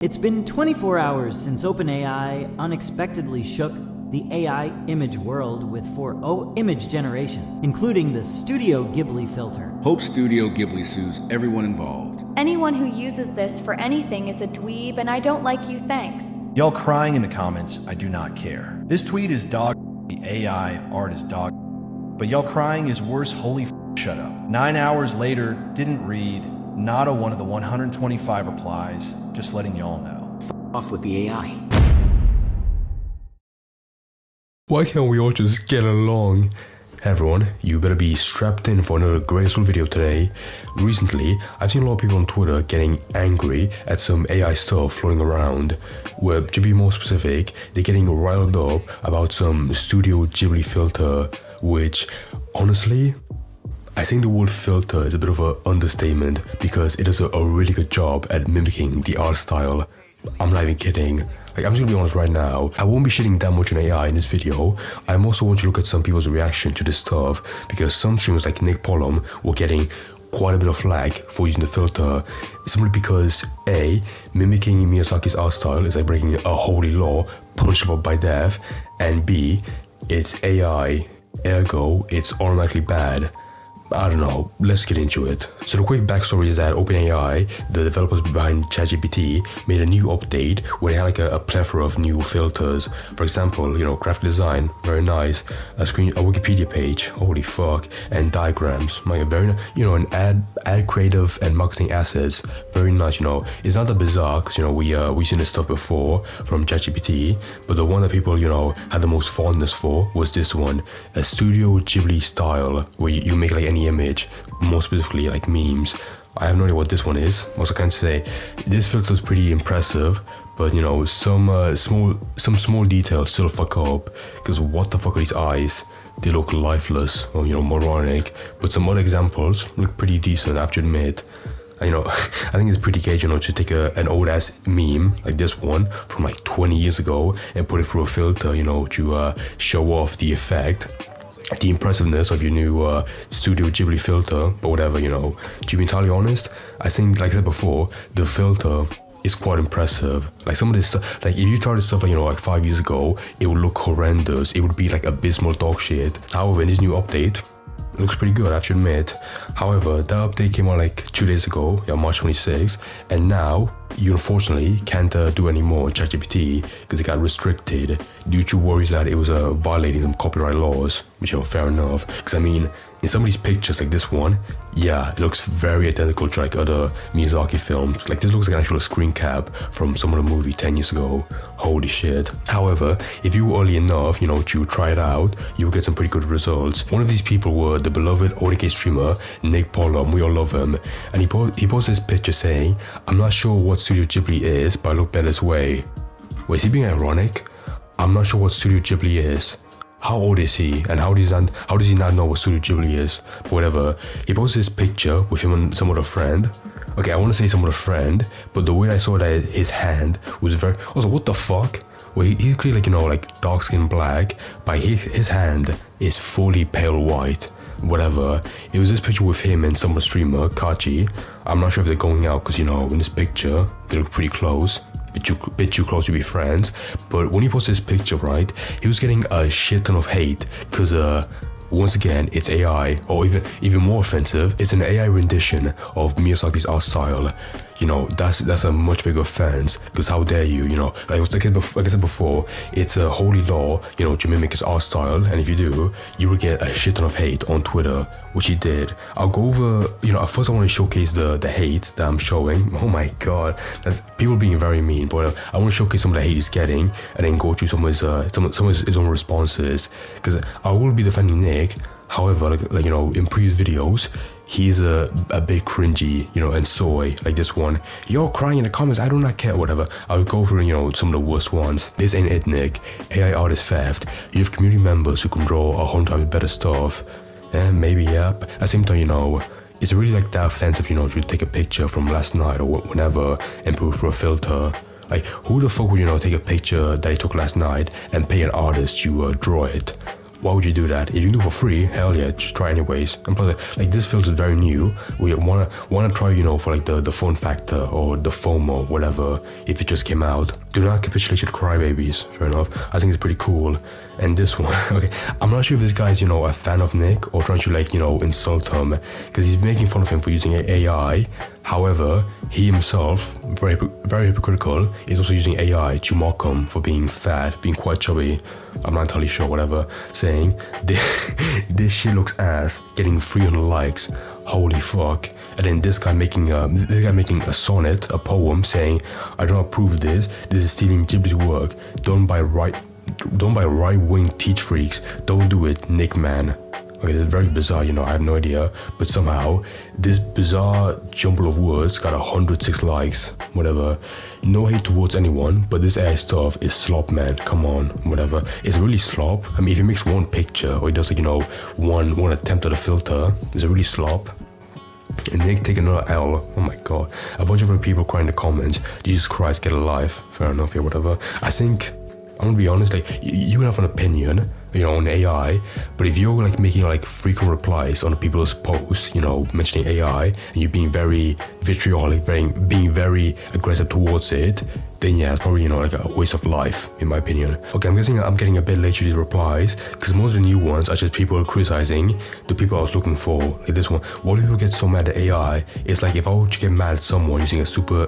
It's been 24 hours since OpenAI unexpectedly shook the AI image world with 4.0 image generation, including the Studio Ghibli filter. Hope Studio Ghibli sues everyone involved. Anyone who uses this for anything is a dweeb, and I don't like you, thanks. Y'all crying in the comments, I do not care. This tweet is dog, the AI art is dog, but y'all crying is worse, holy shut up. 9 hours later, didn't read, not a one of the 125 replies, just letting y'all know. Off with the AI. Why can't we all just get along? Hey everyone, you better be strapped in for another graceful video today. Recently, I've seen a lot of people on Twitter getting angry at some AI stuff floating around, where, to be more specific, they're getting riled up about some Studio Ghibli filter, which, honestly, I think the word filter is a bit of an understatement because it does a really good job at mimicking the art style. I'm not even kidding. I'm just gonna be honest right now, I won't be shitting that much on AI in this video. I also want you to look at some people's reaction to this stuff, because some streamers like Nmplol were getting quite a bit of flack for using the filter, simply because A, mimicking Miyazaki's art style is like breaking a holy law, punishable by death, and B, it's AI, ergo it's automatically bad. I don't know, let's get into it. So the quick backstory is that OpenAI, the developers behind ChatGPT, made a new update where they had like a plethora of new filters. For example, graphic design, very nice. A Wikipedia page, holy fuck, and diagrams, very, and add creative and marketing assets, very nice. It's not that bizarre because we've seen this stuff before from ChatGPT, but the one that people had the most fondness for was this one, a Studio Ghibli style, where you make like any image, more specifically like memes. I have no idea what this one is. Also, can't say this filter is pretty impressive, but some small details still fuck up. Because what the fuck are these eyes? They look lifeless or moronic. But some other examples look pretty decent, I have to admit. I think it's pretty gay, to take an old ass meme like this one from like 20 years ago and put it through a filter, to show off the effect, the impressiveness of your new Studio Ghibli filter. But whatever, to be entirely honest, I think, like I said before, the filter is quite impressive. Like some of this stuff, like if you tried this stuff like 5 years ago, it would look horrendous. It would be like abysmal dog shit. However, in this new update, it looks pretty good, I have to admit. However, that update came out like 2 days ago, March 26th, and now you unfortunately can't do any more in ChatGPT because it got restricted due to worries that it was violating some copyright laws, which fair enough. Because in some of these pictures, like this one, yeah, it looks very identical to like other Miyazaki films. Like this looks like an actual screen cap from some of the movie 10 years ago. Holy shit. However, if you were early enough, to try it out, you will get some pretty good results. One of these people were the beloved ODK streamer, Nmplol, we all love him. And he posted this picture saying, "I'm not sure what Studio Ghibli is, but I look better this way." Wait, is he being ironic? I'm not sure what Studio Ghibli is. How old is he, and how does he not know what Studio Ghibli is? But whatever, he posted this picture with him and some other friend. Okay, I want to say some other friend, but the way I saw that his hand was very... Also, what the fuck? Well, he's clearly like dark skin black, but his hand is fully pale white. Whatever, it was this picture with him and some other streamer, Kachi. I'm not sure if they're going out because, in this picture, they look pretty close. Bit too close to be friends. But when he posted this picture, right, he was getting a shit ton of hate because once again, it's AI, or even more offensive, it's an AI rendition of Miyazaki's art style. That's a much bigger offense, because how dare you, like I said before, it's a holy law, to mimic his art style, and if you do, you will get a shit ton of hate on Twitter, which he did. I'll go over, first I want to showcase the hate that I'm showing. Oh my god, that's people being very mean, but I want to showcase some of the hate he's getting, and then go through some of his own responses, because I will be defending Nick. However, in previous videos, he's a bit cringy, and soy, like this one. You're crying in the comments, I do not care, whatever. I'll go through, some of the worst ones. This ain't it, Nick. AI art is theft. You have community members who can draw 100 times better stuff. Maybe, yeah. But at the same time, it's really like that offensive, to take a picture from last night or whenever and put it through a filter. Like, who the fuck would, take a picture that he took last night and pay an artist to draw it? why would you do that? If you can do it for free, hell yeah, just try anyways. And plus, like this filter is very new. We wanna try, you know, for like the fun factor or the FOMO, whatever. If it just came out, do not capitulate your crybabies. Fair enough. I think it's pretty cool. And this one, okay, I'm not sure if this guy's, you know, a fan of Nick or trying to like, you know, insult him because he's making fun of him for using AI. However, he himself, very hypocritical, is also using AI to mock him for being fat, being quite chubby. I'm not entirely sure, whatever, saying this shit looks ass, getting 300 likes. Holy fuck. And then this guy making a sonnet, a poem, saying, I don't approve of this. This is stealing Ghibli's work, done by right-wing teach freaks. Don't do it, Nick man. Okay, this is very bizarre, you know, I have no idea. But somehow, this bizarre jumble of words got 106 likes, whatever. No hate towards anyone, but this AI stuff is slop, man. Come on, whatever. It's really slop. I mean, if he makes one picture, or he does like, you know, one attempt at a filter, it's a really slop. And Nick taking another L. Oh my god. A bunch of other people crying in the comments. Jesus Christ, get a life. Fair enough, yeah, whatever. I think, I'm gonna be honest, like, you can have an opinion, you know, on AI, but if you're like making like frequent replies on people's posts, you know, mentioning AI, and you being very vitriolic, being very aggressive towards it, then yeah, it's probably, you know, like a waste of life, in my opinion. Okay, I'm guessing I'm getting a bit late to these replies, because most of the new ones are just people criticizing the people I was looking for. Like this one, why do people get so mad at AI? It's like if I were to get mad at someone using a super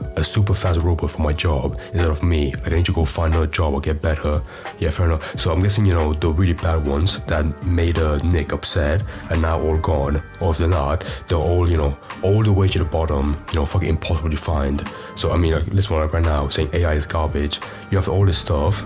fast robot for my job instead of me, like I need to go find another job or get better. Yeah, fair enough. So I'm guessing, you know, the really bad ones that made Nick upset are now all gone, or if they're not, they're all, you know, all the way to the bottom, you know, fucking impossible to find. So I mean, like this one right now saying AI is garbage. You have all this stuff,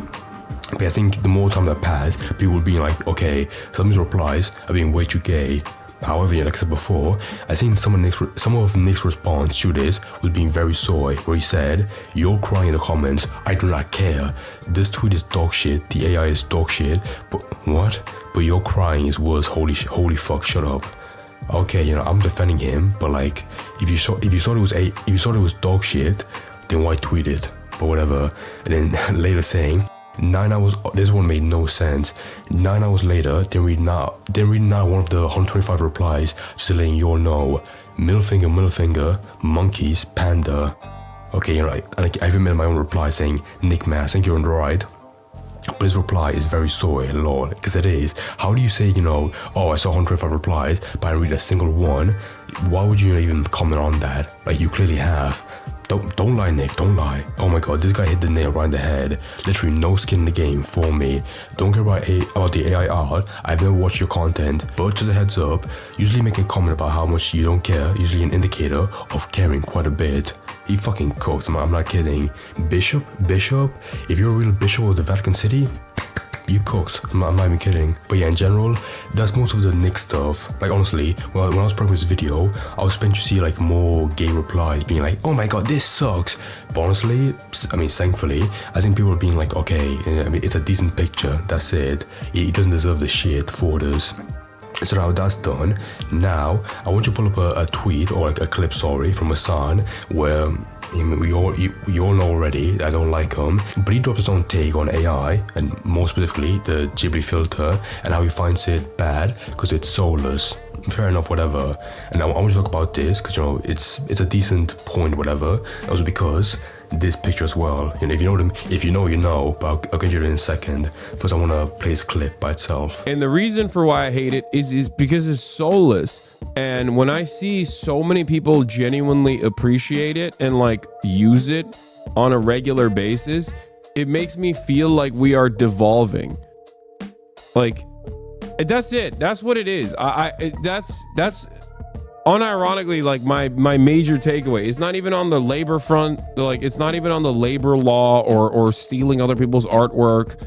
but I think the more time that passed, people will be like, okay, some of these replies are being way too gay. However, yeah, like I said before, I think some of Nick's response to this was being very soy, where he said, "You're crying in the comments. I do not care. This tweet is dog shit. The AI is dog shit. But what? But your crying is worse. Holy fuck! Shut up." Okay, you know, I'm defending him, but like, if you thought it was dog shit, then why tweet it? But whatever. And then later saying, 9 hours, this one made no sense. 9 hours later, then reading out one of the 125 replies, just letting you all know, middle finger, monkeys, panda. Okay, you know, I even made my own reply saying, Nick man, I think you're on the right. But his reply is very soy, lol, because it is. How do you say, you know, oh, I saw 125 replies, but I didn't read a single one? Why would you even comment on that? Like, you clearly have. Don't lie, Nick, don't lie. Oh my god, this guy hit the nail right in the head. Literally no skin in the game for me. Don't care about the AI art. I've never watched your content, but just a heads up, usually making a comment about how much you don't care, usually an indicator of caring quite a bit. He fucking cooked, I'm not kidding. Bishop, if you're a real bishop of the Vatican City, you cooked. I'm not even kidding. But yeah, in general, that's most of the Nick stuff. Like honestly, when I was prepping this video, I was expecting to see like more gay replies being like, oh my god, this sucks. But honestly, I mean, thankfully, I think people are being like, okay, I mean, it's a decent picture, that's it. He doesn't deserve the shit for this. So now that's done. Now, I want you to pull up a tweet, or like a clip, sorry, from Hassan, where we all know already, I don't like him, but he dropped his own take on AI, and more specifically, the Ghibli filter, and how he finds it bad, because it's soulless. Fair enough, whatever. And I want to talk about this, because, you know, it's a decent point, whatever, also because this picture as well. You know, if you know, you know, but I'll get you in a second. First, I want to play this clip by itself. And the reason for why I hate it is because it's soulless. And when I see so many people genuinely appreciate it and like use it on a regular basis, it makes me feel like we are devolving. Like, that's it. That's what it is. That's unironically like my major takeaway. It's not even on the labor front. Like, it's not even on the labor law or stealing other people's artwork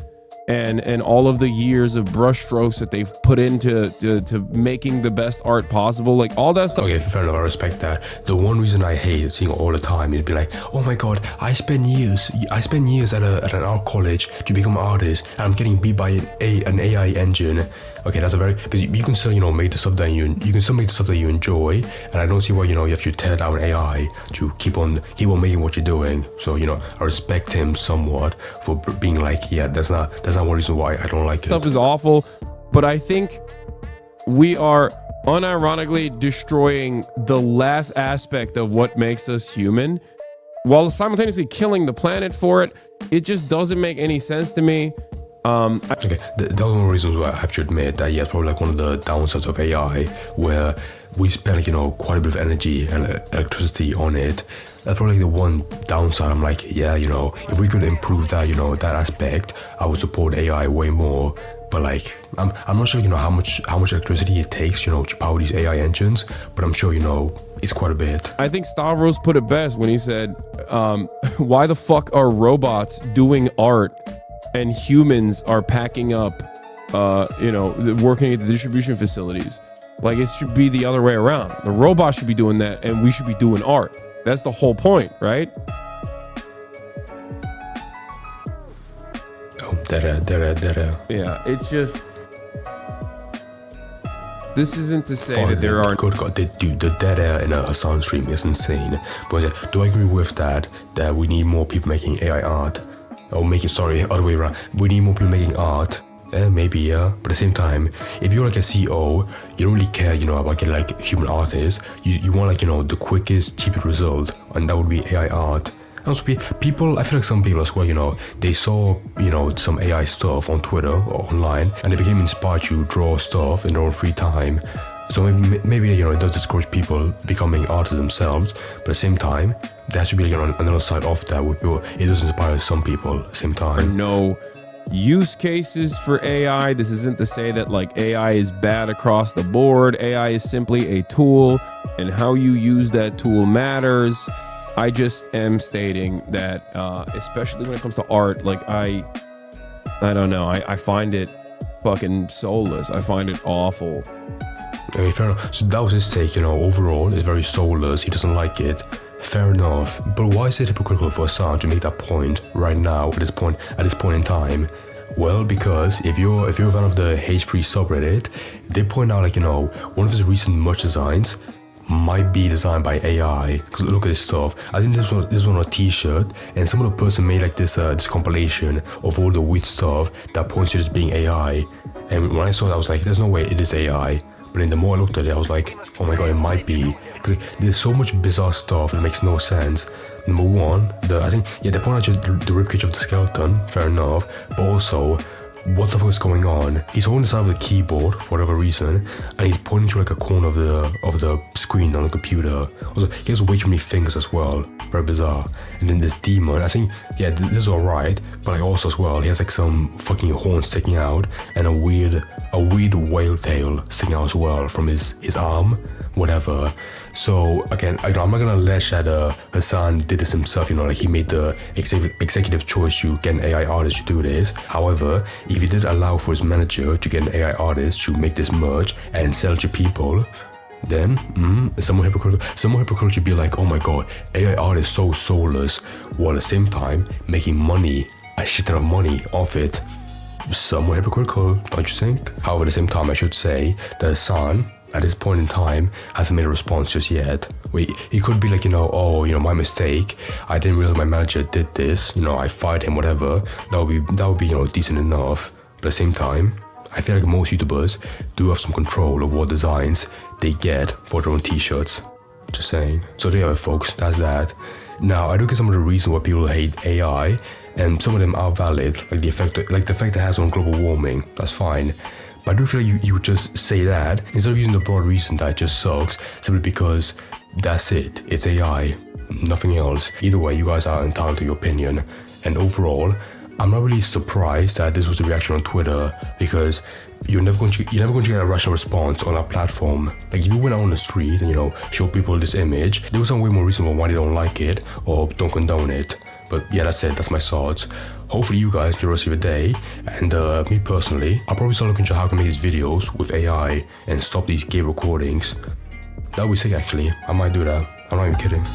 and all of the years of brushstrokes that they've put into to making the best art possible. Like, all that stuff. Okay, fair enough, I respect that. The one reason I hate seeing it all the time is be like, oh my god, I spent years at an art college to become an artist, and I'm getting beat by an AI engine. Okay, that's a very, because you can still, you know, make the stuff that you can still make the stuff that you enjoy, and I don't see why, you know, you have to tear down AI to keep on making what you're doing. So, you know, I respect him somewhat for being like, yeah, that's not one reason why I don't like it. Stuff is awful. but I think we are unironically destroying the last aspect of what makes us human while simultaneously killing the planet for it. It just doesn't make any sense to me. Okay, the other one reasons why I have to admit that, yeah, it's probably like one of the downsides of AI, where we spend, like, you know, quite a bit of energy and electricity on it. That's probably like the one downside. I'm like, yeah, you know, if we could improve that, you know, that aspect, I would support AI way more. But like, I'm not sure, you know, how much electricity it takes, you know, to power these AI engines, but I'm sure, you know, it's quite a bit. I think Stavros put it best when he said, why the fuck are robots doing art and humans are packing up, you know, working at the distribution facilities? Like, it should be the other way around. The robot should be doing that and we should be doing art. That's the whole point, right? Oh, da-da. Yeah, it's just... This isn't to say that there are... Good God, dude, the dead air in a Hassan stream is insane. But do I agree with that we need more people making AI art? Or other way around. We need more people making art. Maybe, yeah. But at the same time, if you're like a CEO, you don't really care, you know, about getting like human artists. You want, like, you know, the quickest, cheapest result, and that would be AI art. And also, people, I feel like some people as well, you know, they saw, you know, some AI stuff on Twitter or online, and they became inspired to draw stuff in their own free time. So maybe, you know, it does discourage people becoming artists themselves, but at the same time, there should be, like, you know, another side of that where people, it does inspire some people at the same time. No use cases for AI. This isn't to say that like AI is bad across the board. AI is simply a tool, and how you use that tool matters. I just am stating that, especially when it comes to art, like I don't know. I find it fucking soulless. I find it awful. Okay, fair enough. So that was his take, you know, overall, it's very soulless. He doesn't like it. Fair enough. But why is it hypocritical for Hassan to make that point right now, at this point in time? Well, because if you're a fan of the H3 subreddit, they point out, like, you know, one of his recent merch designs might be designed by AI. Because look at this stuff. I think this was on a t-shirt, and some other person made like this compilation of all the weird stuff that points to this being AI. And when I saw that, I was like, there's no way it is AI. But then the more I looked at it, I was like, oh my god, it might be. Because there's so much bizarre stuff that makes no sense. Number one, they point out the ribcage of the skeleton, fair enough. But also, what the fuck is going on? He's holding the side of the keyboard for whatever reason, and he's pointing to like a corner of the screen on the computer. Also, he has way too many fingers as well. Very bizarre. And then this demon, I think, yeah, this is alright, but like also as well, he has like some fucking horns sticking out and a weird whale tail sticking out as well from his arm, whatever. So again, I'm not gonna allege that Hassan did this himself, you know, like he made the executive choice to get an AI artist to do this. However, if he did allow for his manager to get an AI artist to make this merch and sell it to people, then someone hypocritical should be like, oh my god, AI art is so soulless, while at the same time making money, a shit ton of money off it. Somewhat hypocritical, don't you think? However, at the same time, I should say that Hassan, at this point in time, hasn't made a response just yet. He could be like, you know, oh, you know, my mistake. I didn't realize my manager did this. You know, I fired him, whatever. That would be, you know, decent enough. But at the same time, I feel like most YouTubers do have some control of what designs they get for their own t-shirts. Just saying. So there you have it, folks. That's that. Now, I do get some of the reasons why people hate AI, and some of them are valid, like the effect it has on global warming. That's fine. But I do feel like you would just say that instead of using the broad reason that it just sucks, simply because that's it. It's AI, nothing else. Either way, you guys are entitled to your opinion. And overall, I'm not really surprised that this was the reaction on Twitter, because you're never going to get a rational response on our platform. Like, if you went out on the street and, you know, show people this image, there was some way more reason why they don't like it or don't condone it. But yeah, that's it. That's my thoughts. Hopefully you guys enjoy the rest of your day. And me personally, I'll probably start looking into how I can make these videos with AI and stop these gay recordings. That would be sick, actually. I might do that. I'm not even kidding.